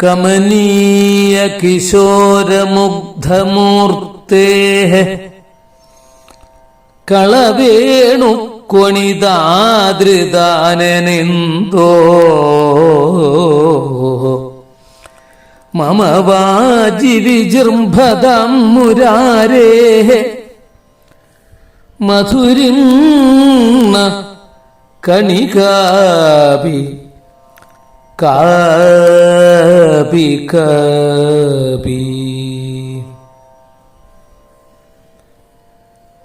കമനീയ കിശോരമുഗ്ധമൂർത്തേഃ കളവേണു കൊണിതാദൃതാനനെന്തോ മമ വാജി വിജൃംഭതാം മുരാരേഃ മധുരിം കണികാപി കാപി കാപി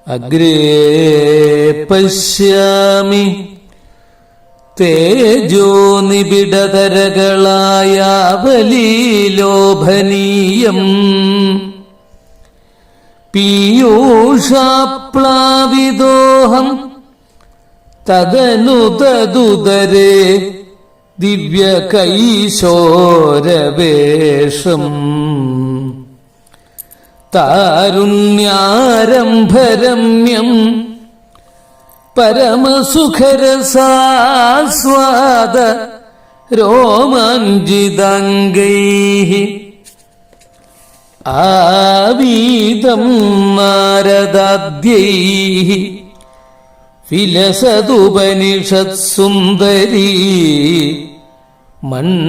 അഗ്രേ പശ്യാമി തേജോ നിബിഡതരകളായ ബലീലോഭനീയം പീയൂഷാപ്ലാവിദോഹം തദനു തദുദരേ ദിവ്യകൈശോരവേഷം താരുണ്യാരംഭരമ്യം പരമസുഖരസാസ്വാദ രോമാഞ്ചിതാംഗൈഃ ആവീതം നാരദാദ്യൈഃ വിലസതുപനിഷത്സുന്ദരീ മണ്ഡലൈശ്ച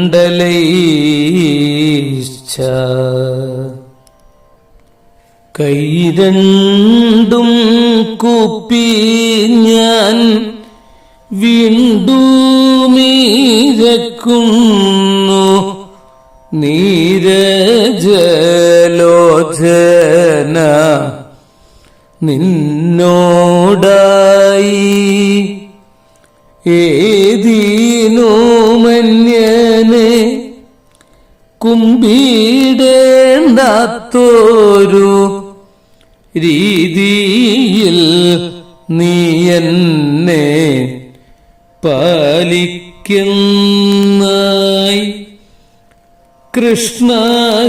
കൈരണ്ടും കൂപ്പി ഞാൻ വീണ്ടുമീരക്കുന്നു നീരജലോചന നിന്നോടായി ഏതീനോ മന്യനെ കുമ്പിടേണ്ടാത്തോരു രീതിയിൽ നീ എന്നെ പാലിക്കുന്നായി. കൃഷ്ണ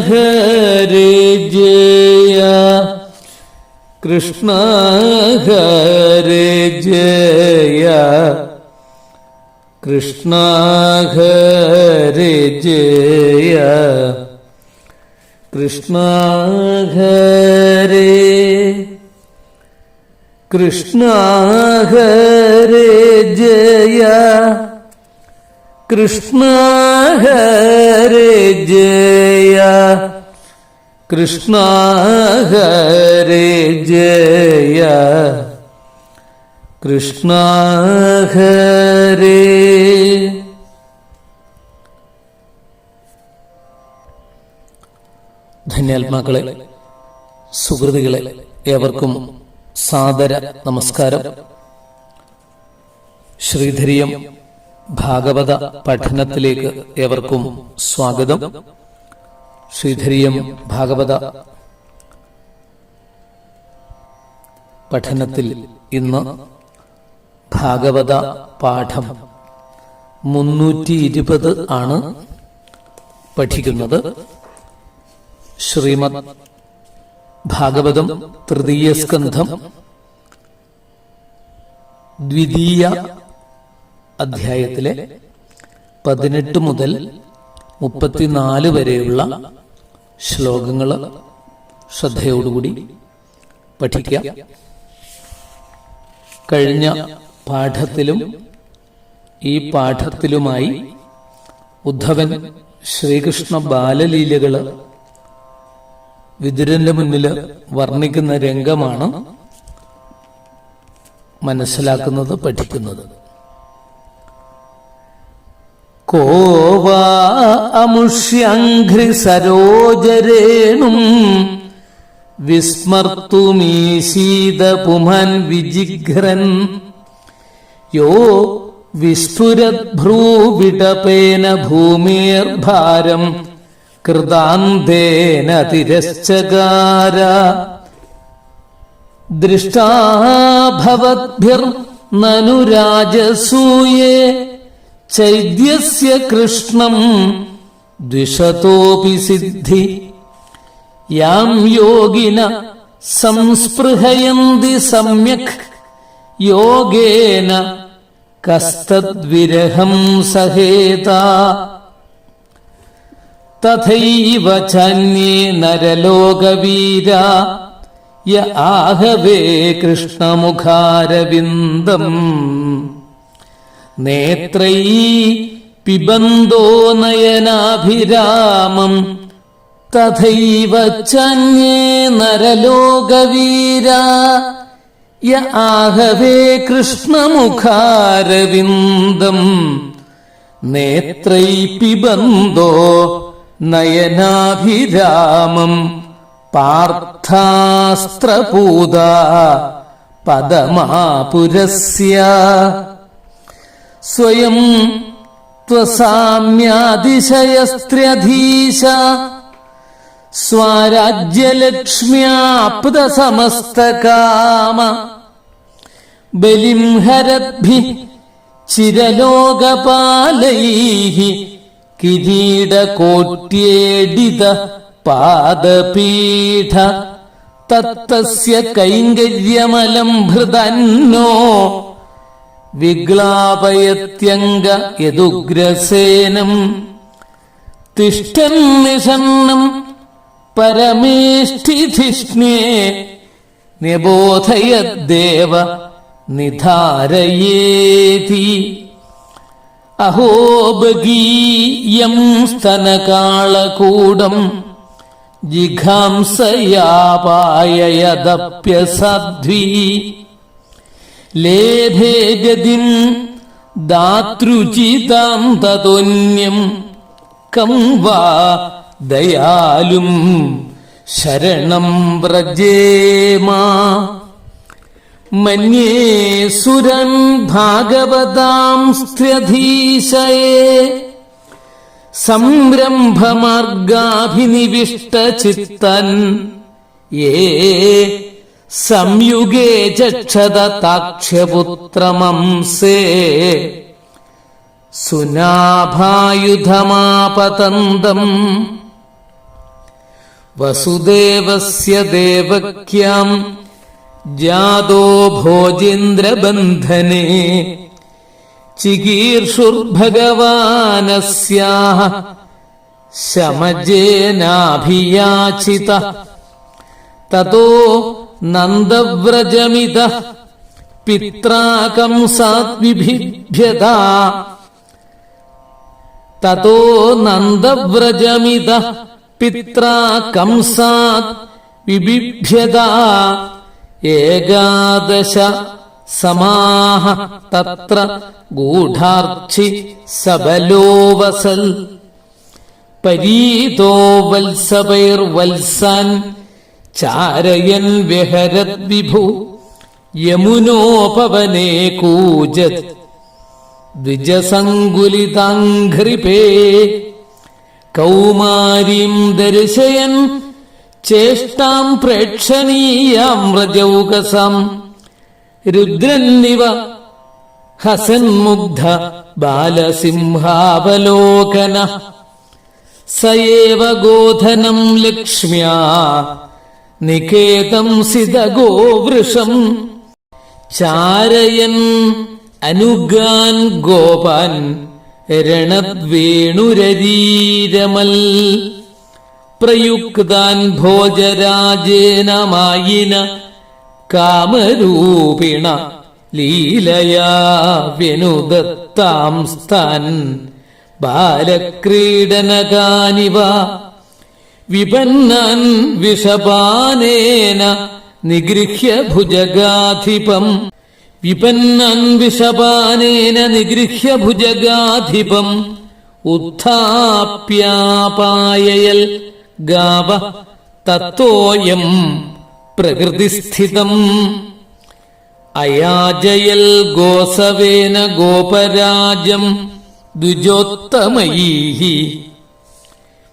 ഹരേ ജയ കൃഷ്ണ ഹരേ ജയ കൃഷ്ണ ഹരേ ജയ കൃഷ്ണ ഹരേ കൃഷ്ണ ഹരേ ജയ കൃഷ്ണ ഹരേ ജയ കൃഷ്ണ ഹരേ ജയ കൃഷ്ണ ഹരേ. ധന്യാത്മാക്കളെ, സുഹൃത്തുക്കളെ, ഏവർക്കും സാദര നമസ്കാരം. ശ്രീധരിയം ഭാഗവത പഠനത്തിലേക്ക് ഏവർക്കും സ്വാഗതം. ശ്രീധരിയം ഭാഗവത പഠനത്തിൽ ഇന്ന് ഭാഗവത പാഠം 320 ആണ് പഠിക്കുന്നത്. ശ്രീമദ് ഭാഗവതം തൃതീയ സ്കന്ധം ദ്വിതീയ അധ്യായത്തിലെ 18 മുതൽ 34 വരെയുള്ള ശ്ലോകങ്ങൾ ശ്രദ്ധയോടുകൂടി പഠിക്കാം. കഴിഞ്ഞ പാഠത്തിലും ഈ പാഠത്തിലുമായി ഉദ്ധവൻ ശ്രീകൃഷ്ണ ബാലലീലകള് വിതുരന്റെ മുന്നിൽ വർണ്ണിക്കുന്ന രംഗമാണ് മനസ്സിലാക്കുന്നത്, പഠിക്കുന്നത്. കോവാ അമുഷ്യംഘ്രി സരോജരേണും വിസ്മർത്തുമീശീത പുമാൻ വിജിഘ്രൻ യോ വിസ്ഫുരദ്ഭ്രൂവിടപേന ഭൂമിർഭാരം കൃതാന്തേന തിരശ്ചകാര ദൃഷ്ടാഭവദ്ഭിർനനു രാജസൂയേ ചൈദ്യസ്യ കൃഷ്ണം ദ്വിഷതോപി സിദ്ധി യാം യോഗിന സംസ്പൃഹയന്തി സമ്യക് യോഗേന കസ്തദ്വിരഹം സഹേത തഥൈവ ചന്യേ നരലോകവീരാ യ ആഹവേ കൃഷ്ണമുഖാരവിന്ദം നേത്രൈ പിബന്തോ നയനാഭിരാമം തഥൈവ ചന്യേ നരലോകവീരാ യ ആഹവേ കൃഷ്ണമുഖാരവിന്ദം നേത്രൈ പിബന്തോ നയനാഭിരാമം പാർത്ഥാസ്ത്രപൂത പദമാപുരസ്യ സ്വയം ത്വസാമ്യാതിശയസ്ത്ര്യധീശ സ്വരാജ്യലക്ഷ്മ്യാപ്തസമസ്തകാമ ബലിം ഹരദ്ഭി ചിരലോകപാലൈഃ കിരീടകോട്യേഡിത പാദപീഠ തത്തസ്യ കൈങ്കര്യമലം ഹൃദന്നോ വിഗ്ലാപയത്യംഗ യദുഗ്രസേനം തിഷ്ഠൻ നിഷണ്ണം പരമേഷ്ഠിധിഷ്ണ്യേ നിബോധയദ്ദേവ നിധാരയേതി അഹോ ഭഗീയം സ്തനകാളകൂടം ജിഘാംസയാപായയദപ്യസാധ്വീ ലേഭേ ഗതിം ദാതൃചിതാം തതോന്യം കം വാ ദയാലും ശരണം വ്രജേമാ മന്യേ സുരൻ ഭാഗവതാം സ്ത്ര്യധീശയേ സംരംഭമാർഗാഭിനിവിഷ്ടചിത്തൻ യേ സംയുഗേ ചക്ഷതാക്ഷ്യപുത്രമംസേ സുനാഭായുധമാപതന്തം വസുദേവസ്യ ദേവക്യാം ജാതോ ഭോജേന്ദ്രബന്ധനേ ചികീർഷുർഭഗവാനസ്യാഃ ശമജേനാഭിയാചിതഃ തതോ നന്ദവ്രജമിതഃ പിത്രാ കംസാത് വിഭിഭ്യത തതോ നന്ദവ്രജമിതഃ പിത്രാ കംസാത് വിഭിഭ്യത ഏകാദശ സമാഹ തത്ര ഗൂഢാർച്ചി സബലോവസൽ പരീതോ വത്സപൈർവത്സാൻ ചാരയൻ വിഹരത് വിഭു യമുനോപവനേ കൂജത് ദ്വിജസങ്കുലിതാംഘ്രിപേ കൗമാരീം ദർശയൻ ചേഷ്ടാം പ്രേക്ഷണീയാം വ്രജൗകസം രുദ്രന്നിവ ഹസന്മുഗ്ധ ബാലസിംഹാവലോകന സയേവ ഗോധനം ലക്ഷ്മ്യാ നികേതം സിതഗോവൃഷം ചാരയൻ അനുഗാൻ ഗോപാൻ രണദ്വേണുരരീരമൽ പ്രയുക്താൻ ഭോജരാജേന മായിന കാമരൂപിണ ലീലയാ വ്യനുദത്താം സ്ഥാൻ ബാലക്രീഡനകാനിവ വിപന്നാൻ വിഷപാനേന നിഗൃഹ്യ ഭുജഗാധിപം വിപന്നാൻ വിഷപാനേന നിഗൃഹ്യ ഭുജഗാധിപം ഉത്ഥാപ്യാപായയൽ ഗാവ തത്തോയം പ്രകൃതിസ്ഥിതം അയാജയൽ ഗോസവേന ഗോപരാജം ദ്വിജോത്തമൈഃ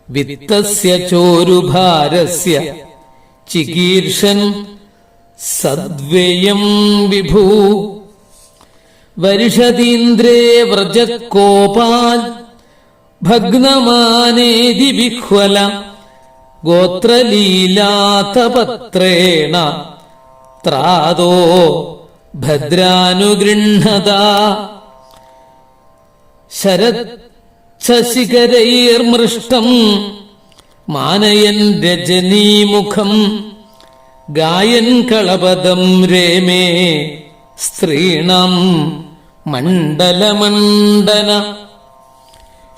വിത്തസ്യ ചോരുഭാരസ്യ ചികീർഷൻ സദ്വേയം വിഭൂ വർഷതീന്ദ്രേ വ്രജകോപാൽ ഭഗ്നമാനേതി വിഹ്വല ഗോത്രലീലാതപത്രേണ ത്രാദോ ഭദ്രാനുഗൃഹത ശരച്ഛശിഖരൈർമൃഷ്ടം മാനയൻ രജനീമുഖം ഗായൻ കളപദം രേമേ സ്ത്രീണം മണ്ഡലമണ്ഡന.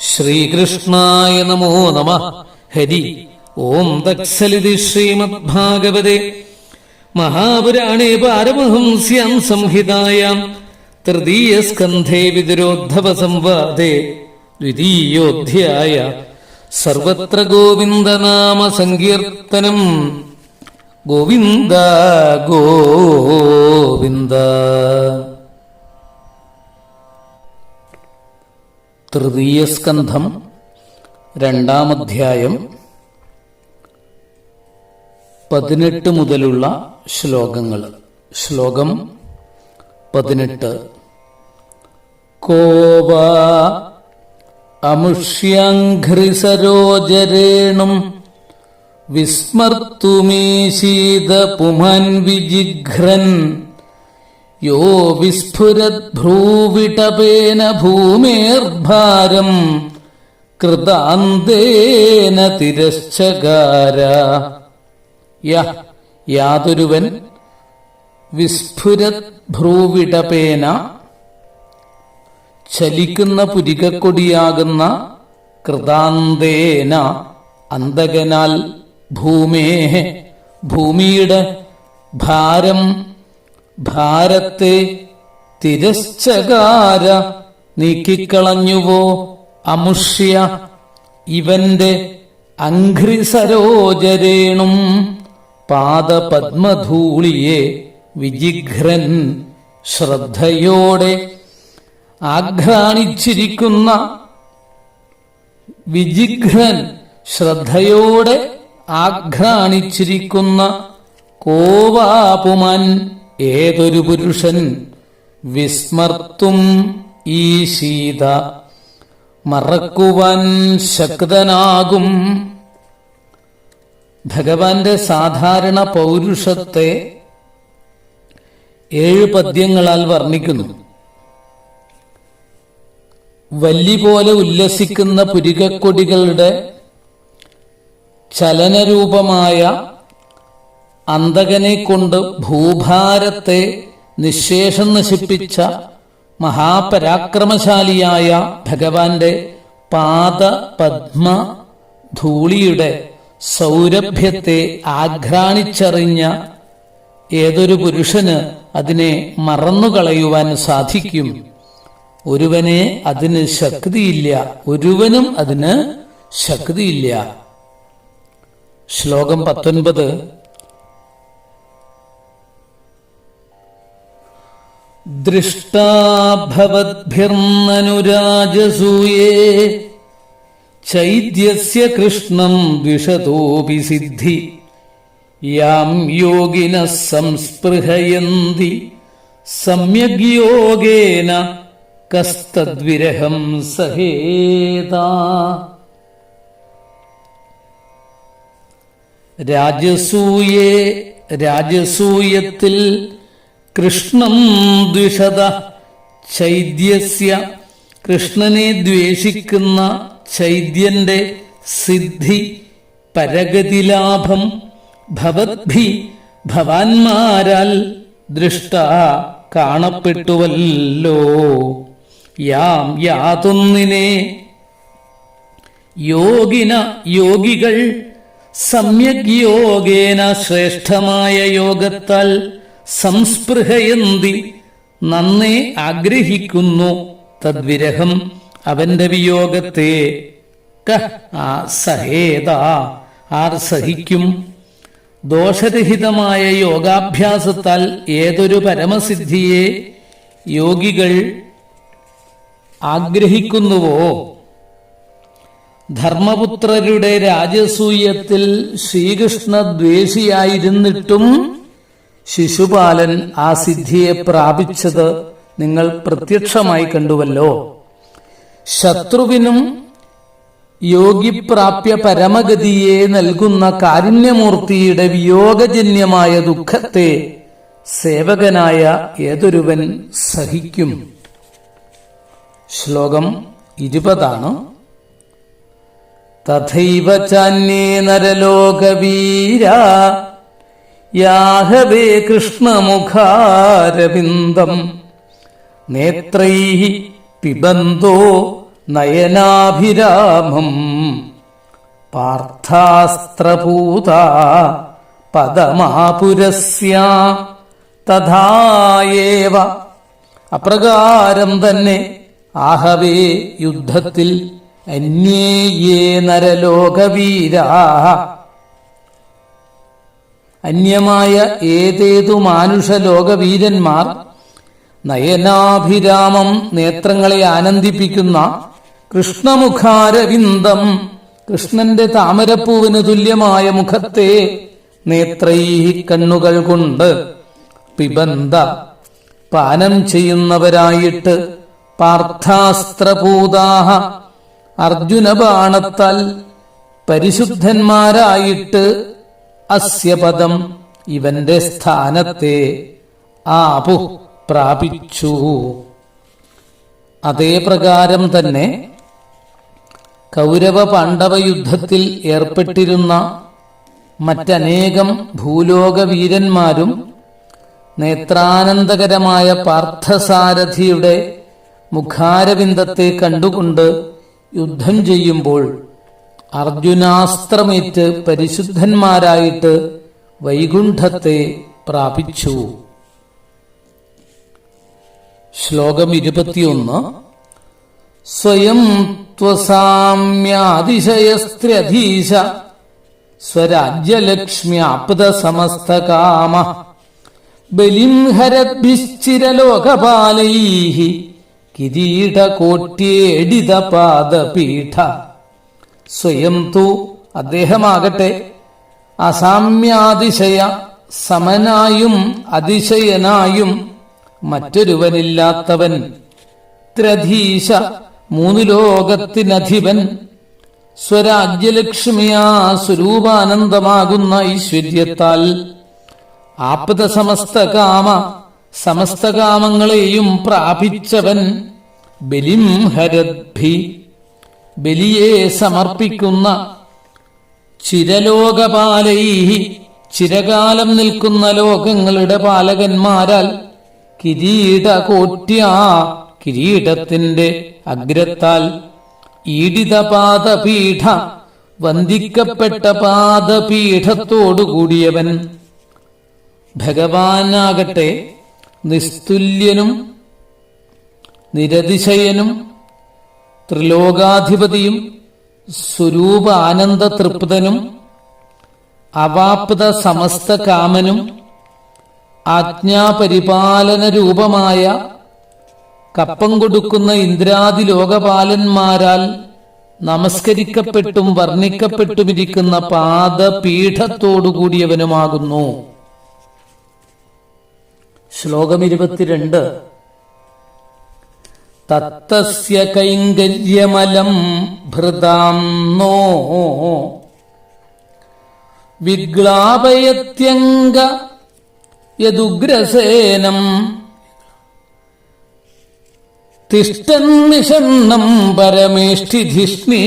ശ്രീകൃഷ്ണായ നമോ നമഃ. ഹരി ഓം തത്സലിതി. ശ്രീമദ്ഭാഗവതേ മഹാപുരാണേ പാരമഹംസ്യാം സംഹിതായാം തൃതീയസ്കന്ധേ വിദുരോദ്ധവ സംവാദേ ദ്വിതീയോധ്യായ. സർവത്ര ഗോവിന്ദനാമ സങ്കീർത്തനം. ഗോവിന്ദ ഗോവിന്ദ. തൃതീയസ്കന്ധം രണ്ടാമധ്യായം 18 മുതലുള്ള ശ്ലോകങ്ങൾ. ശ്ലോകം 18. കോവാ അമുഷ്യാഘ്രിസരോജരേണും വിസ്മർത്തുമീശീതപുമാൻ വിജിഘ്രൻ യോ വിസ്ഫുരദ്ഭ്രൂവിടപേന ഭൂമേർഭാരം കൃതാന്തേന തിരശ്ചകാര. യാതൊരുവൻ വിസ്ഫുരദ്ഭ്രൂവിടപേന ചലിക്കുന്ന പുരികക്കൊടിയാകുന്ന കൃതാന്തേന അന്തകനാൽ ഭൂമിയുടെ ഭാരത്തെ തിരശ്ചകാര നീക്കിക്കളഞ്ഞുവോ. അമുഷ്യ ഇവന്റെ അഘ്രിസരോജരേണും പാദപത്മധൂളിയെ വിജിഘ്രൻ ശ്രദ്ധയോടെ ആഘ്രാണിച്ചിരിക്കുന്ന. വിജിഘ്രൻ ശ്രദ്ധയോടെ ആഘ്രാണിച്ചിരിക്കുന്ന. കോവാപുമാൻ ഏതൊരു പുരുഷൻ. വിസ്മർത്തും ഈശീത മറക്കുവാൻ ശക്തനാകും. ഭഗവാന്റെ സാധാരണ പൗരുഷത്തെ 7 പദ്യങ്ങളാൽ വർണ്ണിക്കുന്നു. വല്ലി പോലെ ഉല്ലസിക്കുന്ന പുരികക്കൊടികളുടെ ചലനരൂപമായ അന്തകനെ കൊണ്ട് ഭൂഭാരത്തെ നിശേഷം നശിപ്പിച്ച മഹാപരാക്രമശാലിയായ ഭഗവാന്റെ പാദപത്മ ധൂളിയുടെ സൗരഭ്യത്തെ ആഘ്രാണിച്ചറിഞ്ഞ ഏതൊരു പുരുഷന് അതിനെ മറന്നുകളയുവാൻ സാധിക്കും. ഒരുവനെ അതിന് ശക്തിയില്ല. ഒരുവനും അതിന് ശക്തിയില്ല. ശ്ലോകം 19. ദൃഷ്ടാ ഭവദ്ഭിർനനുരാജസൂയേ ചൈദ്യസ്യ കൃഷ്ണം ദ്വിഷതോപി സിദ്ധി യാം യോഗിനഃ സംസ്പൃഹയന്തി സമ്യഗ് യോഗേന കസ്തദ്വിരഹം സഹേതാ. രാജസൂയത്തിൽ കൃഷ്ണം ദ്വിഷത ചൈദ്യസ്യ കൃഷ്ണനെ ദ്വേഷിക്കുന്ന ചൈദ്യന്റെ സിദ്ധി പരഗതിലാഭം ഭവദ്ഭി ഭവാന്മാരാൽ ദൃഷ്ട കാണപ്പെട്ടുവല്ലോ. യാതൊന്നിനെ യോഗികൾ സമ്യഗ് യോഗേന ശ്രേഷ്ഠമായ യോഗത്താൽ സംസ്പൃഹയന്തി നന്നെ ആഗ്രഹിക്കുന്നു. തദ്വിരഹം അവന്റെ വിയോഗത്തെ സഹേത ആർ സഹിക്കും. ദോഷരഹിതമായ യോഗാഭ്യാസത്താൽ ഏതൊരു പരമസിദ്ധിയെ യോഗികൾ ആഗ്രഹിക്കുന്നുവോ. ധർമ്മപുത്രരുടെ രാജസൂയത്തിൽ ശ്രീകൃഷ്ണ ദ്വേഷിയായിരുന്നിട്ടും ശിശുപാലൻ ആ സിദ്ധിയെ പ്രാപിച്ചത് നിങ്ങൾ പ്രത്യക്ഷമായി കണ്ടുവല്ലോ. ശത്രുവിനും യോഗിപ്രാപ്യ പരമഗതിയെ നൽകുന്ന കാരുണ്യമൂർത്തിയുടെ വിയോഗജന്യമായ ദുഃഖത്തെ സേവകനായ ഏതൊരുവൻ സഹിക്കും. ശ്ലോകം 20. തഥൈവ ചാന്യേ നരലോകവീര യാഹവേ കൃഷ്ണമുഖാരവിന്ദം നേത്രൈഃ പിബന്തോ നയനാഭിരാമം പാർത്ഥാസ്ത്രപൂതാ പദമാപുരസ്യ. തഥായേവ അപ്രകാരം തന്നെ ആഹവേ യുദ്ധത്തിൽ അന്യേ യേ നരലോകവീരാഃ അന്യമായ ഏതേതു മാനുഷലോകവീരന്മാർ നയനാഭിരാമം നേത്രങ്ങളെ ആനന്ദിപ്പിക്കുന്ന കൃഷ്ണമുഖാരവിന്ദം കൃഷ്ണന്റെ താമരപ്പൂവിന് തുല്യമായ മുഖത്തെ നേത്രൈഃ കണ്ണുകൾ കൊണ്ട് പിബന്ത പാനം ചെയ്യുന്നവരായിട്ട് പാർത്ഥാസ്ത്രപൂതാഃ അർജുനബാണത്താൽ പരിശുദ്ധന്മാരായിട്ട് അസ്യ പദം ഇവന്റെ സ്ഥാനത്തെ ആപു പ്രാപിച്ചു. അതേ പ്രകാരം തന്നെ കൗരവ പാണ്ഡവ യുദ്ധത്തിൽ ഏർപ്പെട്ടിരുന്ന മറ്റനേകം ഭൂലോക വീരന്മാരും നേത്രാനന്ദകരമായ പാർത്ഥസാരഥിയുടെ മുഖാരവിന്ദത്തെ കണ്ടുകൊണ്ട് യുദ്ധം ചെയ്യുമ്പോൾ അർജുനാസ്ത്രമേറ്റ് പരിശുദ്ധന്മാരായിട്ട് വൈകുണ്ഠത്തെ പ്രാപിച്ചു. ശ്ലോകം 21. സ്വയം ത്വസാമ്യാതിശയസ്ത്ര്യധീശ സ്വരാജ്യലക്ഷ്മ്യാപ്തസമസ്തകാമ ബലിം ഹരദ്ഭിശ്ചിരലോകപാലൈഃ കിരീടകോട്യേഡിതപാദപീഠ. സ്വയം തു അദ്ദേഹമാകട്ടെ അസാമ്യാതിശയ സമനായും അതിശയനായും മറ്റൊരുവനില്ലാത്തവൻ ത്രധീശ മൂന്നു ലോകത്തിനധിപൻ സ്വരാജ്യലക്ഷ്മിയാ സ്വരൂപാനന്ദമാകുന്ന ഐശ്വര്യത്താൽ ആപ്തസമസ്തകാമ സമസ്തകാമങ്ങളെയും പ്രാപിച്ചവൻ ബലിം ഹരദ്ഭി ബലിയെ സമർപ്പിക്കുന്ന ചിരലോകപാലൈഃ ചിരകാലം നിൽക്കുന്ന ലോകങ്ങളുടെ പാലകന്മാരാൽ കിരീടകോട്യാ കിരീടത്തിന്റെ അഗ്രത്താൽ ഈഡിതപാദപീഠ വന്ദിക്കപ്പെട്ട പാദപീഠത്തോടുകൂടിയവൻ ഭഗവാനാകട്ടെ നിസ്തുല്യനും നിരതിശയനും ത്രിലോകാധിപതിയും സ്വരൂപ ആനന്ദ തൃപ്തനും അവാപ്ത സമസ്ത കാമനും ആജ്ഞാപരിപാലന രൂപമായ കപ്പം കൊടുക്കുന്ന ഇന്ദ്രാദി ലോകപാലന്മാരാൽ നമസ്കരിക്കപ്പെട്ടും വർണ്ണിക്കപ്പെട്ടുമിരിക്കുന്ന പാദപീഠത്തോടുകൂടിയവനുമാകുന്നു. ശ്ലോകം 22. തത്തസ്യ കൈങ്കര്യമലം ഭൃതാം നോ വിഗ്ലാപയത്യംഗ യദുഗ്രസേനം തിഷ്ടന്നിഷണ്ണം പരമേഷ്ഠിധിഷ്ണേ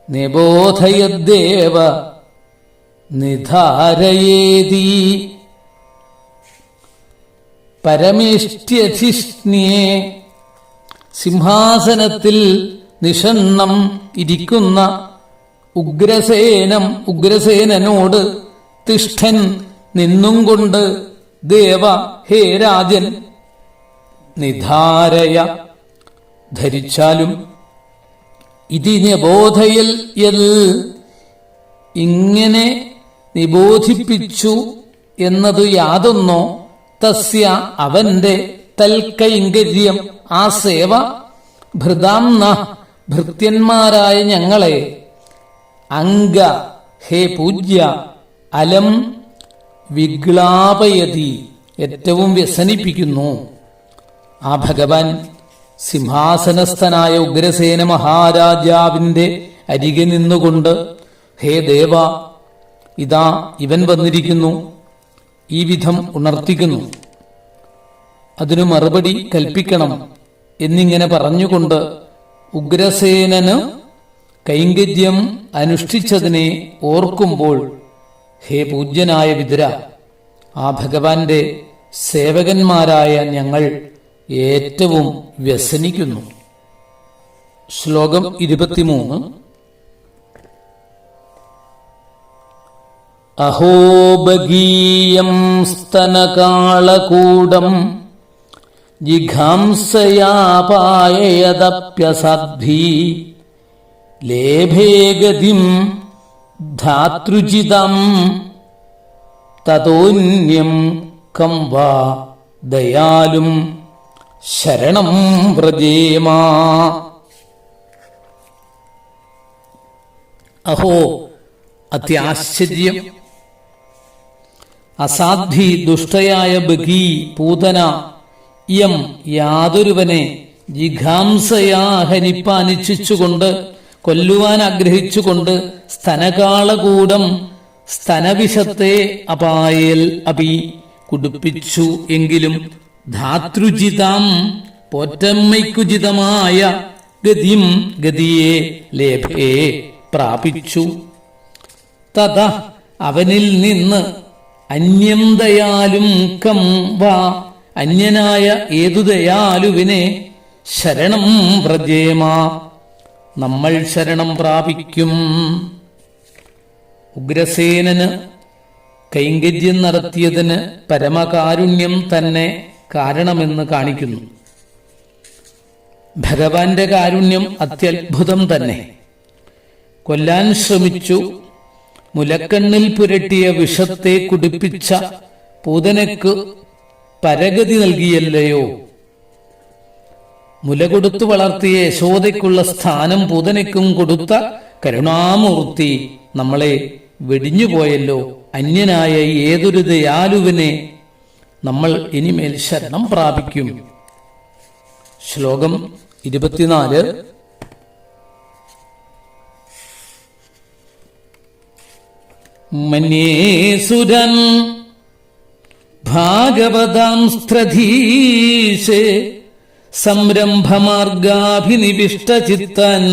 നിബോധയദ്ദേവ നിധാരയേതി. പരമേഷ്ഠ്യധിഷ്ണ്യേ സിംഹാസനത്തിൽ നിഷണ്ണം ഇരിക്കുന്ന ഉഗ്രസേനനോട് തിഷ്ഠൻ നിന്നും കൊണ്ട് ദേവ ഹേ രാജൻ നിധാരയ ധരിച്ചാലും ഇതി നിബോധയൽ ഇങ്ങനെ നിബോധിപ്പിച്ചു എന്നത് യാതൊന്നോ തസ്യ അവന്റെ തൽക്കൈങ്കര്യം ആ സേവ ഭൃതാംന ഭൃത്യന്മാരായ ഞങ്ങളെ അംഗ ഹേ പൂജ്യ അലം വിഗ്ലാപയതി ഏറ്റവും വ്യസനിപ്പിക്കുന്നു. ആ ഭഗവാൻ സിംഹാസനസ്ഥനായ ഉഗ്രസേന മഹാരാജാവിന്റെ അരികെ നിന്നുകൊണ്ട് ഹേ ദേവ ഇതാ ഇവൻ വന്നിരിക്കുന്നു ഈ വിധം ഉണർത്തിക്കുന്നു, അതിനു മറുപടി കൽപ്പിക്കണം എന്നിങ്ങനെ പറഞ്ഞുകൊണ്ട് ഉഗ്രസേനന് കൈങ്കര്യം അനുഷ്ഠിച്ചതിനെ ഓർക്കുമ്പോൾ ഹേ പൂജ്യനായ വിതുര, ആ ഭഗവാന്റെ സേവകന്മാരായ ഞങ്ങൾ ഏറ്റവും വ്യസനിക്കുന്നു. ശ്ലോകം 23. അഹോ ഭഗീയം സ്തനകാളകൂടം ജിഘാംസയാ പായയദപ്യസാധ്വീ ലേഭേ ഗതിം ധാതൃജിതം തതോന്യം കം വാ ദയാലും ശരണം വ്രജേമാ. അഹോ, അത്യാശ്ചര്യം! അസാധ്വി ദുഷ്ടയായ ബഗീ പൂതന യം യാതൊരുവനെ ജിഘാംസയാ ഹനിപ്പാനിച്ഛിച്ചുകൊണ്ട് കൊല്ലുവാൻ ആഗ്രഹിച്ചുകൊണ്ട് സ്തനകാളകൂടം സ്തനവിഷത്തെ അപായേൽ അപി കുടിപ്പിച്ചു എങ്കിലും ധാതൃജിതാം പോറ്റമ്മയ്ക്കുചിതമായ ഗതിം ഗതിയെ ലേഭേ പ്രാപിച്ചു. തഥ അവനിൽ നിന്ന് അന്യം ദയാലും കം വാ അന്യനായ ഏതു ദയാലുവിനെ ശരണം വ്രജേമ നമ്മൾ ശരണം പ്രാപിക്കും. ഉഗ്രസേനന് കൈങ്കര്യം നടത്തിയതിന് പരമകാരുണ്യം തന്നെ കാരണമെന്ന് കാണിക്കുന്നു. ഭഗവാന്റെ കാരുണ്യം അത്യത്ഭുതം തന്നെ. കൊല്ലാൻ ശ്രമിച്ചു മുലക്കണ്ണിൽ പുരട്ടിയ വിഷത്തെ കുടിപ്പിച്ച പൂതനയ്ക്ക് പരഗതി നൽകിയല്ലയോ. മുല കൊടുത്തു വളർത്തിയ യശോദയ്ക്കുള്ള സ്ഥാനം പൂതനയ്ക്കും കൊടുത്ത കരുണാമൂർത്തി നമ്മളെ വെടിഞ്ഞുപോയല്ലോ. അന്യനായ ഏതൊരു ദയാലുവിനെ നമ്മൾ ഇനിമേൽ ശരണം പ്രാപിക്കും. ശ്ലോകം 24. മന്യേസുരൻ ഭാഗവതാംസ്ത്രധീശേ സംരംഭമാർഗാഭിനിവിഷ്ടചിത്തൻ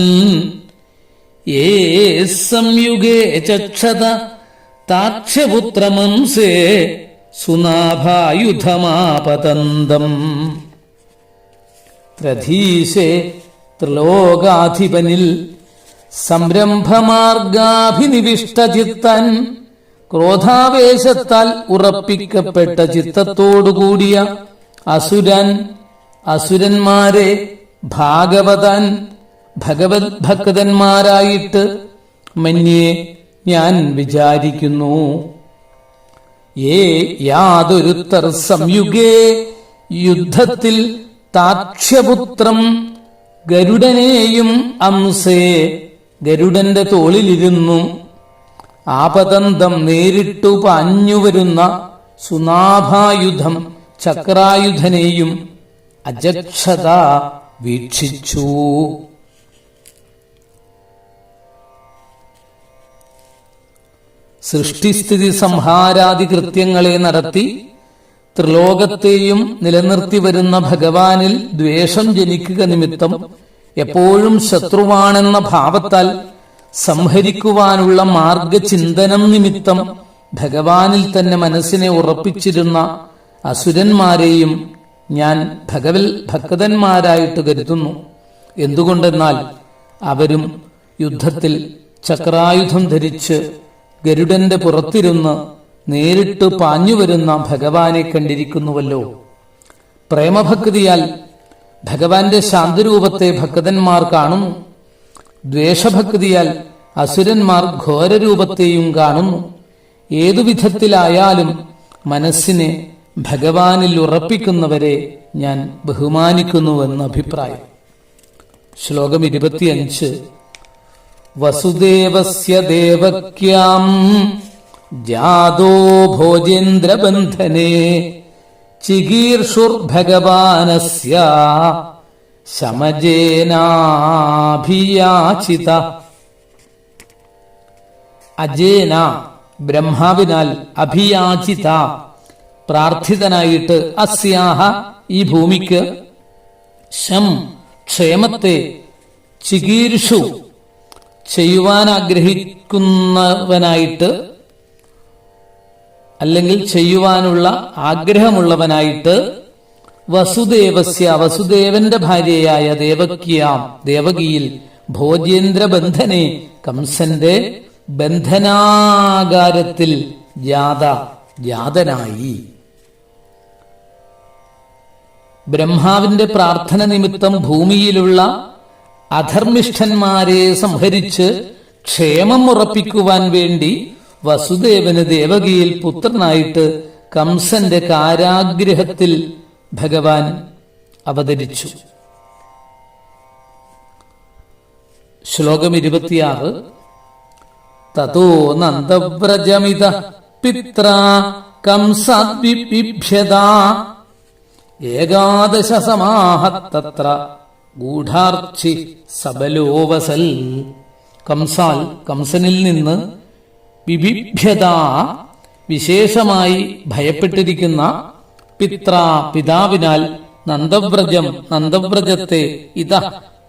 യേ സംയുഗേ ചക്ഷത താക്ഷ്യപുത്രമംസേ സുനാഭായുധമാപതന്തം. ത്രധീശേ ത്രിലോകാധിപനിൽ സംരംഭമാർഗാഭിനിവിഷ്ടചിത്തൻ ക്രോധാവേശത്താൽ ഉറപ്പിക്കപ്പെട്ട ചിത്തത്തോടുകൂടിയ അസുരന്മാരെ ഭാഗവതൻ ഭഗവത് ഭക്തന്മാരായിട്ട് മന്യേ ഞാൻ വിചാരിക്കുന്നു. യാതൊരുത്തർ സംയുഗേ യുദ്ധത്തിൽ താക്ഷ്യപുത്രം ഗരുഡനെയും അംസേ ഗരുഡന്റെ തോളിലിരുന്നു ആപതന്തം നേരിട്ടു പാഞ്ഞുവരുന്ന സുനാഭായുധം ചക്രായുധനെയും അജക്ഷത വീക്ഷിച്ചു. സൃഷ്ടിസ്ഥിതി സംഹാരാദി കൃത്യങ്ങളെ നടത്തി ത്രിലോകത്തെയും നിലനിർത്തി വരുന്ന ഭഗവാനിൽ ദ്വേഷം ജനിക്കുക നിമിത്തം എപ്പോഴും ശത്രുവാണെന്ന ഭാവത്താൽ സംഹരിക്കുവാനുള്ള മാർഗചിന്തനം നിമിത്തം ഭഗവാനിൽ തന്നെ മനസ്സിനെ ഉറപ്പിച്ചിരുന്ന അസുരന്മാരെയും ഞാൻ ഭഗവത് ഭക്തന്മാരായിട്ട് കരുതുന്നു. എന്തുകൊണ്ടെന്നാൽ അവരും യുദ്ധത്തിൽ ചക്രായുധം ധരിച്ച് ഗരുഡന്റെ പുറത്തിരുന്ന് നേരിട്ട് പാഞ്ഞുവരുന്ന ഭഗവാനെ കണ്ടിരിക്കുന്നുവല്ലോ. പ്രേമഭക്തിയാൽ ഭഗവാന്റെ ശാന്തരൂപത്തെ ഭക്തന്മാർ കാണുന്നു. ദ്വേഷഭക്തിയാൽ അസുരന്മാർ ഘോരരൂപത്തെയും കാണുന്നു. ഏതു വിധത്തിലായാലും മനസ്സിനെ ഭഗവാനിൽ ഉറപ്പിക്കുന്നവരെ ഞാൻ ബഹുമാനിക്കുന്നുവെന്ന് അഭിപ്രായം. ശ്ലോകം 25. വസുദേവസ്യ ദേവക്യാം ജാതോ ഭോജേന്ദ്രബന്ധനേ ചികീർഷുർഭഗവാനസ്യ ശമജേനാഭിയാചിത. അജേന ബ്രഹ്മാവിനാൽ അഭിയാചിത പ്രാർത്ഥിതനായിട്ട് അസ്യാഹ ഈ ഭൂമിക്ക് ശം ക്ഷേമത്തെ ചികീർഷു ചെയ്യുവാൻ ആഗ്രഹിക്കുന്നവനായിട്ട് അല്ലെങ്കിൽ ചെയ്യുവാനുള്ള ആഗ്രഹമുള്ളവനായിട്ട് വസുദേവന്റെ ഭാര്യയായ ദേവകിയാം ദേവകിയിൽ ഭോജ്യേന്ദ്രബന്ധനെ കംസന്റെ ബന്ധനാകാരത്തിൽ ജാതനായി. ബ്രഹ്മാവിന്റെ പ്രാർത്ഥന നിമിത്തം ഭൂമിയിലുള്ള അധർമ്മിഷ്ഠന്മാരെ സംഹരിച്ച് ക്ഷേമം ഉറപ്പിക്കുവാൻ വേണ്ടി വസുദേവന് ദേവകിയിൽ പുത്രനായിട്ട് കംസന്റെ കാരാഗ്രഹത്തിൽ ഭഗവാൻ അവതരിച്ചു. ശ്ലോകം 26. തതോ നന്ദവ്രജമിത പിത്ര കംസാദ്വിഭ്യത ഏകാദശ സമാഹത്തത്ര ഗൂഢാർച്ചി സബലോവസൽ. കംസനിൽ നിന്ന് വിഭിഭ്യത വിശേഷമായി ഭയപ്പെട്ടിരിക്കുന്ന പിതാവിനാൽ നന്ദവ്രജത്തെ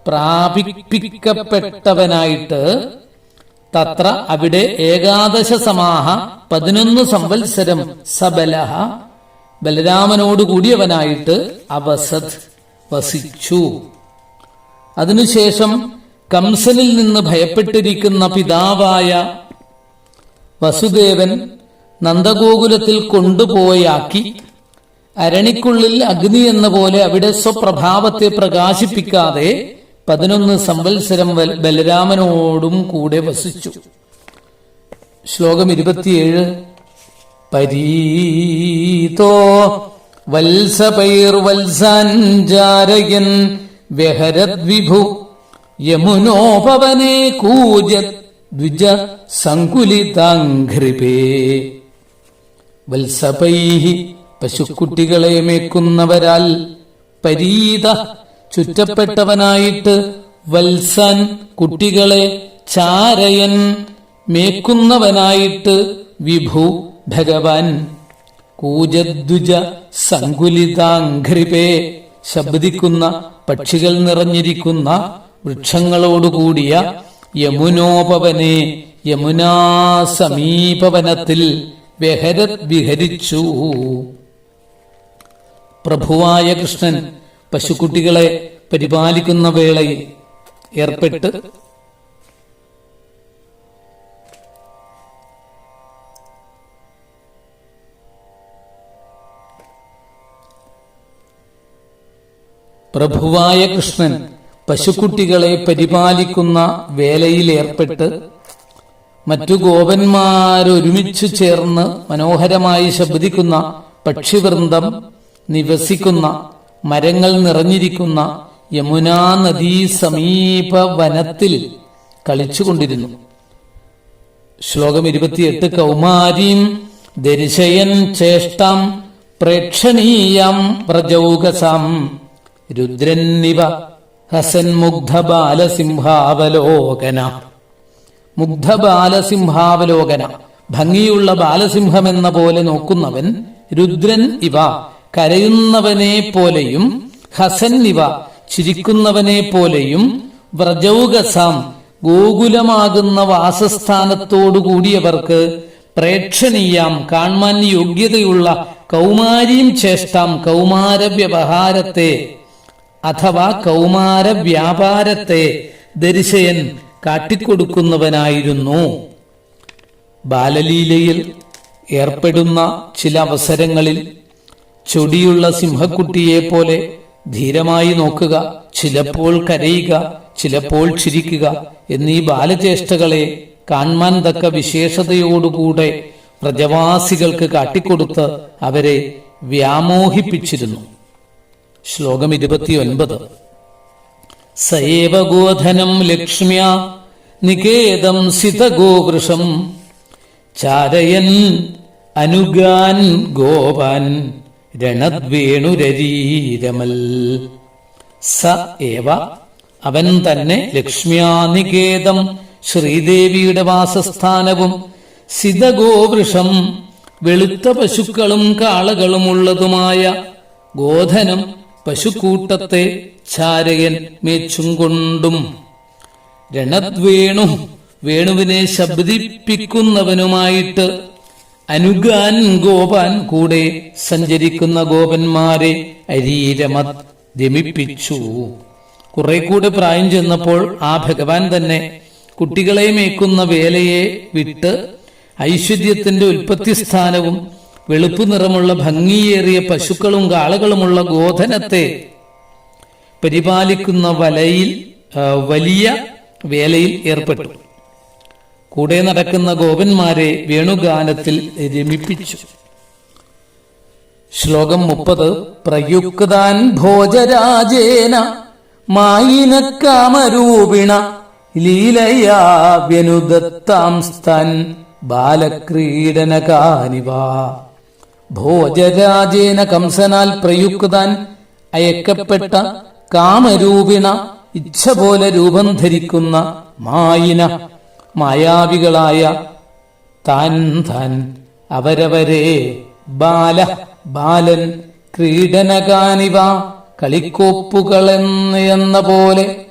പ്രാപിപ്പിക്കപ്പെട്ടവനായിട്ട് തത്ര അവിടെ ഏകാദശ സമാഹ 11 സംവത്സരം സബലഹ ബലരാമനോട് കൂടിയവനായിട്ട് വസിച്ചു. അതിനുശേഷം കംസനിൽ നിന്ന് ഭയപ്പെട്ടിരിക്കുന്ന പിതാവായ വസുദേവൻ നന്ദഗോകുലത്തിൽ കൊണ്ടുപോയാക്കി അരണിക്കുള്ളിൽ അഗ്നി എന്ന പോലെ അവിടെ സ്വപ്രഭാവത്തെ പ്രകാശിപ്പിക്കാതെ 11 സംവത്സരം ബലരാമനോടും കൂടെ വസിച്ചു. ശ്ലോകം 27. പരീതോ വത്സപൈർവത്സാഞ്ചാരയൻ വ്യഹരദ്വിഭു യമുനോപവനേ കൂജത് ദ്വിജ സങ്കുലിതാഘ്രിപേ. വത്സപൈഹി പശുക്കുട്ടികളെ മേക്കുന്നവരാൽ പരീത ചുറ്റപ്പെട്ടവനായിട്ട് വത്സൻ കുട്ടികളെ ചാരയൻ മേക്കുന്നവനായിട്ട് വിഭു ഭഗവാൻ കൂജദ്വിജ സങ്കുലിതാഘ്രിപേ ശബ്ദിക്കുന്ന പക്ഷികൾ നിറഞ്ഞിരിക്കുന്ന വൃക്ഷങ്ങളോടുകൂടിയ യമുനോപവനെ യമുനാ സമീപവനത്തിൽ വിഹരിച്ചു. പ്രഭുവായ കൃഷ്ണൻ പശുക്കുട്ടികളെ പരിപാലിക്കുന്ന വേളയിൽ ഏർപ്പെട്ട് പശുക്കുട്ടികളെ പരിപാലിക്കുന്ന വേലയിൽ ഏർപ്പെട്ട് മറ്റു ഗോപന്മാരൊരുമിച്ചു ചേർന്ന് മനോഹരമായി ശബ്ദിക്കുന്ന പക്ഷിവൃന്ദം നിവസിക്കുന്ന മരങ്ങൾ നിറഞ്ഞിരിക്കുന്ന യമുനാ നദീ സമീപ വനത്തിൽ കളിച്ചുകൊണ്ടിരുന്നു. ശ്ലോകം 28. കൗമാരീം ദർശയൻ ചേഷ്ടം പ്രേക്ഷണീയം പ്രജൗകസം രുദ്രന്നിവ ഹസൻ മുഗ്ധബാലസിംഹാവലോകന ഭംഗിയുള്ള ബാലസിംഹമെന്ന പോലെ നോക്കുന്നവൻ രുദ്രൻ ഇവ കരയുന്നവനെ പോലെയും ഹസൻ ഇവ ചിരിക്കുന്നവനെ പോലെയും വ്രജൗകസാം ഗോകുലമാകുന്ന വാസസ്ഥാനത്തോടുകൂടിയവർക്ക് പ്രേക്ഷണീയാം കാണാൻ യോഗ്യതയുള്ള കൗമാരീം ചേഷ്ടാം കൗമാര വ്യവഹാരത്തെ അഥവാ കൗമാര വ്യാപാരത്തെ ദർശയൻ കാട്ടിക്കൊടുക്കുന്നവനായിരുന്നു. ബാലലീലയിൽ ഏർപ്പെടുന്ന ചില അവസരങ്ങളിൽ ചൊടിയുള്ള സിംഹക്കുട്ടിയെ പോലെ ധീരമായി നോക്കുക, ചിലപ്പോൾ കരയുക, ചിലപ്പോൾ ചിരിക്കുക എന്നീ ബാലചേഷ്ടകളെ കാണാൻ തക്ക വിശേഷതയോടുകൂടെ പ്രജവാസികൾക്ക് കാട്ടിക്കൊടുത്ത് അവരെ വ്യാമോഹിപ്പിച്ചിരുന്നു. ശ്ലോകം 29. സയേവ ഗോധനം ലക്ഷ്മ്യാ നികേതം സിതഗോവൃഷം ചാരയൻ അനുഗാൻ ഗോപാൻ രണദ്വേണുരരീരമൽ. സ ഏവ അവൻ തന്നെ ലക്ഷ്മ്യാ നികേതം ശ്രീദേവിയുടെ വാസസ്ഥാനവും സിതഗോവൃഷം വെളുത്ത പശുക്കളും കാളകളുമുള്ളതുമായ ഗോധനം പശുക്കൂട്ടത്തെ ചാരയൻ മേച്ചും കൊണ്ടും രണദ്വേണു വേണുവിനെ ശബ്ദിപ്പിക്കുന്നവനുമായിട്ട് അനുഗാൻ ഗോപാൻ കൂടെ സഞ്ചരിക്കുന്ന ഗോപന്മാരെ അരീരമത് രമിപ്പിച്ചു. കുറെ കൂടെ പ്രായം ചെന്നപ്പോൾ ആ ഭഗവാൻ തന്നെ കുട്ടികളെ മേക്കുന്ന വേലയെ വിട്ട് ഐശ്വര്യത്തിന്റെ ഉൽപ്പത്തി സ്ഥാനവും വെളുപ്പു നിറമുള്ള ഭംഗിയേറിയ പശുക്കളും കാളകളുമുള്ള ഗോധനത്തെ പരിപാലിക്കുന്ന വലിയ വേലയിൽ ഏർപ്പെട്ടു. കൂടെ നടക്കുന്ന ഗോപന്മാരെ വേണുഗാനത്തിൽ രമിപ്പിച്ചു. ശ്ലോകം 30. പ്രയുക്താൻ ഭോജരാജേന മായിന കാമരൂപിണ ലീലയാ വ്യനുദത്താംസ്താൻ ബാലക്രീഡനകാനിവ. ഭോജരാജേന കംസനാൽ പ്രയുക്താൻ അയക്കപ്പെട്ട കാമരൂപിണ ഇച്ഛ പോലെ രൂപം ധരിക്കുന്ന മായിന മായാവികളായ താൻ അവരവരെ ബാലൻ ക്രീഡനകാനിവ കളിക്കോപ്പുകളെന്ന പോലെ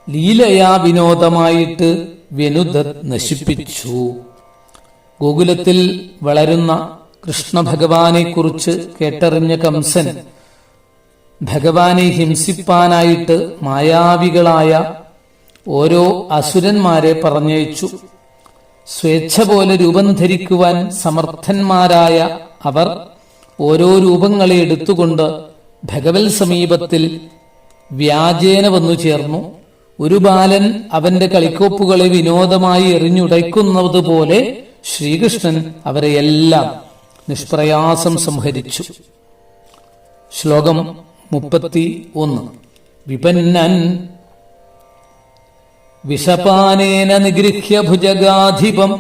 ലീലയാ വിനോദമായിട്ട് വ്യനുദത്ത് നശിപ്പിച്ചു. ഗോകുലത്തിൽ വളരുന്ന കൃഷ്ണഭഗവാനെ കുറിച്ച് കേട്ടറിഞ്ഞ കംസൻ ഭഗവാനെ ഹിംസിപ്പാനായിട്ട് മായാവികളായ ഓരോ അസുരന്മാരെ പറഞ്ഞയച്ചു. സ്വേച്ഛ പോലെ രൂപം ധരിക്കുവാൻ സമർത്ഥന്മാരായ അവർ ഓരോ രൂപങ്ങളെ എടുത്തുകൊണ്ട് ഭഗവത് സമീപത്തിൽ വ്യാജേന വന്നു ചേർന്നു. ഒരു ബാലൻ അവന്റെ കളിക്കോപ്പുകളെ വിനോദമായി എറിഞ്ഞുടയ്ക്കുന്നത് പോലെ ശ്രീകൃഷ്ണൻ അവരെയെല്ലാം നിഷ്പ്രയാസം സംഹരിച്ചു. ശ്ലോകം 31. വിപന്നൻ വിഷപാനേന നിഗൃഹ്യ ഭുജഗാധിപം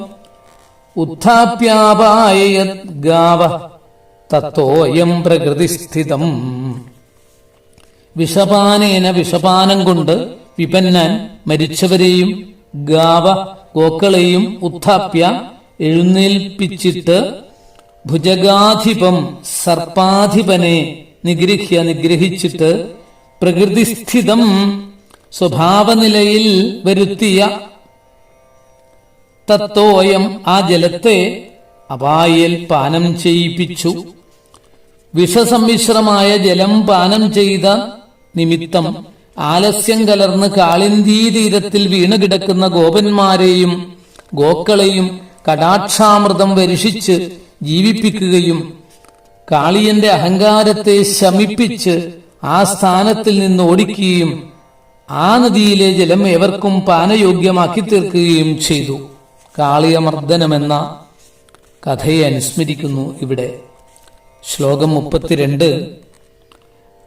ഉത്ഥാപ്യാപായയത് ഗാവ തത്തോയം പ്രകൃതിസ്ഥിതം. വിഷപാനേന വിഷപാനം കൊണ്ട് വിപന്നാൻ മരിച്ചവരെയും ഗാവ ഗോക്കളെയും ഉത്ഥാപ്യ എഴുന്നേൽപ്പിച്ചിട്ട് ഭുജഗാധിപം സർപ്പാധിപനെ നിഗ്രഹിച്ചിട്ട് പ്രകൃതിസ്ഥിതം സ്വഭാവനിലയിൽ വരുത്തിയ തത്തോയം ആ ജലത്തെ അപായൽ പാനം ചെയ്യിപ്പിച്ചു. വിഷസമ്മിശ്രമായ ജലം പാനം ചെയ്ത നിമിത്തം ആലസ്യം കലർന്ന് കാളിന്ദീ തീരത്തിൽ വീണുകിടക്കുന്ന ഗോപന്മാരെയും ഗോക്കളെയും കടാക്ഷാമൃതം വർഷിച്ച് ജീവിപ്പിക്കുകയും കാളിയന്റെ അഹങ്കാരത്തെ ശമിപ്പിച്ച് ആ സ്ഥാനത്തിൽ നിന്ന് ഓടിക്കുകയും ആ നദിയിലെ ജലം ഏവർക്കും പാനയോഗ്യമാക്കി തീർക്കുകയും ചെയ്തു. കാളിയമർദ്ദനമെന്ന കഥയെ അനുസ്മരിക്കുന്നു ഇവിടെ. ശ്ലോകം 32.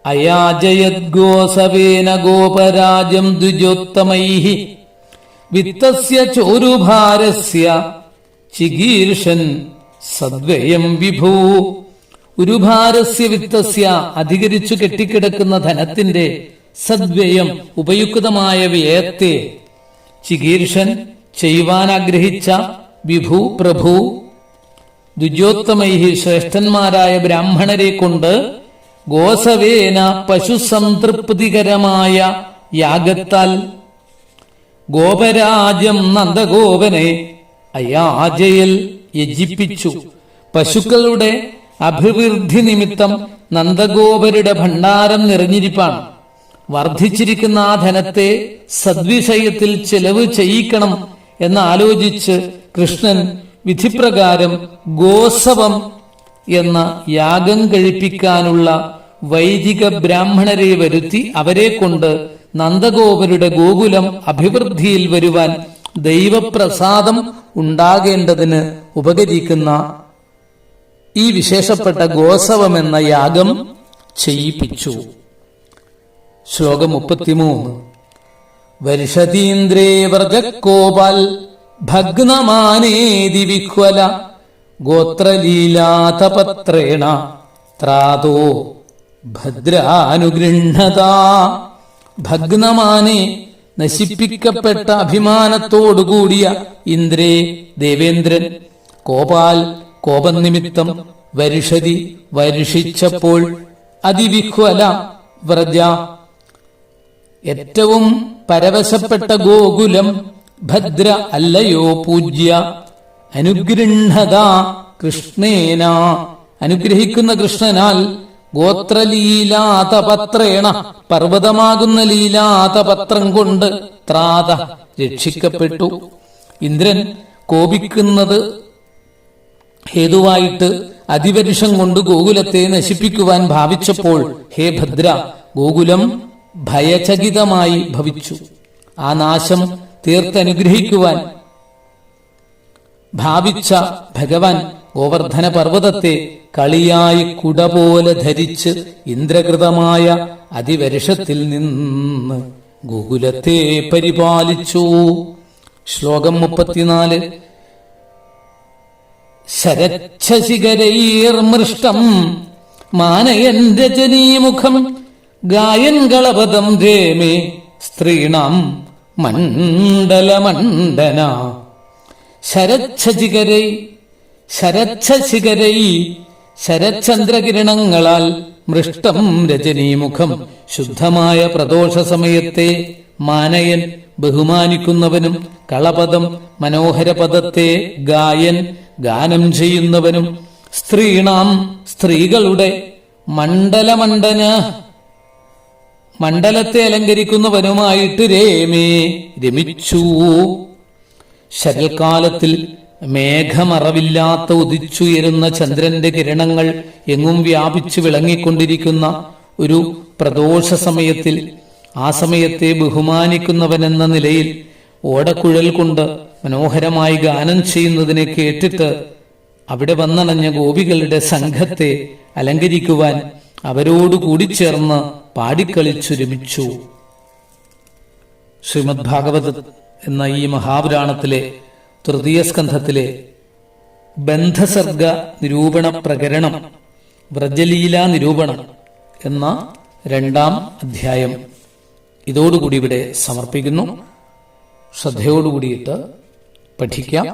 അയാജയദ്ഗോസവേന ഗോപരാജം ദ്വിജോത്തമൈഃ വിത്തസ്യ ചോരുഭാരസ്യ ചികീർഷൻ സദ്വയം വിഭൂ. ഉരുഭാരസ്യ വിത്തസ്യ അധികരിച്ചു കെട്ടിക്കിടക്കുന്ന ധനത്തിന്റെ സദ്വയം ഉപയുക്തമായ വ്യയത്തെ ചികീർഷൻ ചെയ്യുവാൻ ആഗ്രഹിച്ച വിഭു പ്രഭു ദ്വിജോത്തമൈഃ ശ്രേഷ്ഠന്മാരായ ബ്രാഹ്മണരെ കൊണ്ട് ഗോസവേന പശുസംതൃപ്തികരമായ യാഗത്താൽ ഗോപരാജം നന്ദഗോപനെ അയാജയിൽ യജിപ്പിച്ചു. പശുക്കളുടെ അഭിവൃദ്ധി നിമിത്തം നന്ദഗോപരുടെ ഭണ്ഡാരം നിറഞ്ഞിരിപ്പാണ്. വർദ്ധിച്ചിരിക്കുന്ന ആ ധനത്തെ സദ്വിഷയത്തിൽ ചെലവ് ചെയ്യിക്കണം എന്നാലോചിച്ച് കൃഷ്ണൻ വിധിപ്രകാരം ഗോസവം എന്ന യാഗം കഴിപ്പിക്കാനുള്ള വൈദിക ബ്രാഹ്മണരെ വരുത്തി അവരെ കൊണ്ട് നന്ദഗോപരുടെ ഗോകുലം അഭിവൃദ്ധിയിൽ വരുവാൻ ദൈവപ്രസാദം ഉണ്ടാകേണ്ടതിന് ഉപകരിക്കുന്ന ഈ വിശേഷപ്പെട്ട ഗോസവം എന്ന യാഗം ചെയ്യിപ്പിച്ചു. ശ്ലോകം 33. വർഷതീന്ദ്രേ വ്രജക്കോപാൽ ഭഗ്നമാനേതി വിഹ്വല ഗോത്രലീലാതപത്രേണ ത്രാതോ ഭദ്രാനുഗൃഹത. ഭഗ്നമാനെ നശിപ്പിക്കപ്പെട്ട അഭിമാനത്തോടുകൂടിയ ഇന്ദ്രേ ദേവേന്ദ്രൻ കോപാൽ കോപനിമിത്തം വർഷിച്ചപ്പോൾ അതിവിഹ്വല വ്രജ ഏറ്റവും പരവശപ്പെട്ട ഗോകുലം ഭദ്ര അല്ലയോ പൂജ്യ. അനുഗൃഹത കൃഷ്ണേന, അനുഗ്രഹിക്കുന്ന കൃഷ്ണനാൽ, ഗോത്രലീലാതപത്രേണ, പർവ്വതമാകുന്ന ലീലാതപത്രം കൊണ്ട്, ത്രാത രക്ഷിക്കപ്പെട്ടു. ഇന്ദ്രൻ കോപിക്കുന്നത് ഹേതുവായിട്ട് അതിപരുഷം കൊണ്ട് ഗോകുലത്തെ നശിപ്പിക്കുവാൻ ഭാവിച്ചപ്പോൾ, ഹേ ഭദ്ര, ഗോകുലം ഭയചകിതമായി ഭവിച്ചു. ആ നാശം തീർത്തനുഗ്രഹിക്കുവാൻ ഭാവിച്ച ഭഗവാൻ ഗോവർദ്ധന പർവ്വതത്തെ കളിയായി കുട പോലെ ധരിച്ച് ഇന്ദ്രകൃതമായ അതിവർഷത്തിൽ നിന്ന് ഗോകുലത്തെ പരിപാലിച്ചു. ശ്ലോകം 34. ശരച്ഛശിഖരൈർമൃഷ്ടം മാനയൻ രജനീമുഖം ഗായൻ കളപദം രേമേ സ്ത്രീണാം മണ്ഡലമണ്ഡന. ശരച്ഛശിഖരൈ, ശരച്ഛശിഖരൈ, ശരചന്ദ്രകിരണങ്ങളാൽ മൃഷ്ടം രജനീമുഖം, ശുദ്ധമായ പ്രദോഷ സമയത്തെ മാനയൻ ബഹുമാനിക്കുന്നവനും, കളപദം മനോഹര പദത്തെ ഗായൻ ഗാനം ചെയ്യുന്നവനും, സ്ത്രീണാം സ്ത്രീകളുടെ, മണ്ഡലമണ്ഡന മണ്ഡലത്തെ അലങ്കരിക്കുന്നവനുമായിട്ട് രേമേ രമിച്ചു. ശരൽക്കാലത്തിൽ മേഘമറവില്ലാത്ത ഉദിച്ചുയരുന്ന ചന്ദ്രന്റെ കിരണങ്ങൾ എങ്ങും വ്യാപിച്ചു വിളങ്ങിക്കൊണ്ടിരിക്കുന്ന ഒരു പ്രദോഷ സമയത്തിൽ, ആ സമയത്തെ ബഹുമാനിക്കുന്നവനെന്ന നിലയിൽ ഓടക്കുഴൽ കൊണ്ട് മനോഹരമായി ഗാനം ചെയ്യുന്നതിനെ കേട്ടിട്ട് അവിടെ വന്നണഞ്ഞ ഗോപികളുടെ സംഘത്തെ അലങ്കരിക്കുവാൻ അവരോട് കൂടിച്ചേർന്ന് പാടിക്കളിച്ചുരമിച്ചു. ശ്രീമദ് ഭാഗവത് എന്ന ഈ മഹാപുരാണത്തിലെ തൃതീയ സ്കന്ധത്തിലെ ബന്ധസർഗ നിരൂപണ പ്രകരണം, വ്രജലീല നിരൂപണം എന്ന 2-ാം അധ്യായം ഇതോടുകൂടി ഇവിടെ സമർപ്പിക്കുന്നു. ശ്രദ്ധയോടുകൂടിയിട്ട് പഠിക്കാം.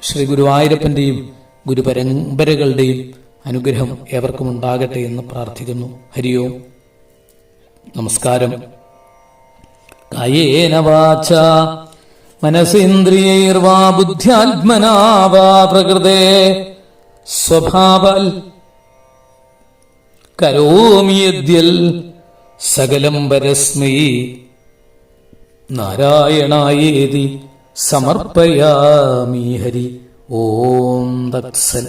ശ്രീ ഗുരുവായൂരപ്പന്റെയും ഗുരുപരമ്പരകളുടെയും അനുഗ്രഹം ഏവർക്കും ഉണ്ടാകട്ടെ എന്ന് പ്രാർത്ഥിക്കുന്നു. ഹരി ഓം. നമസ്കാരം. കായേന വാച മനസേന്ദ്രിയൈർവാ ബുദ്ധ്യാത്മനാ വാ പ്രകൃതേ സ്വഭാവാൽ കരോമി യദ്യൽ സകലം പരസ്മൈ നാരായണായേതി സമർപ്പയാമി. ഹരി ഓം തത്സൽ.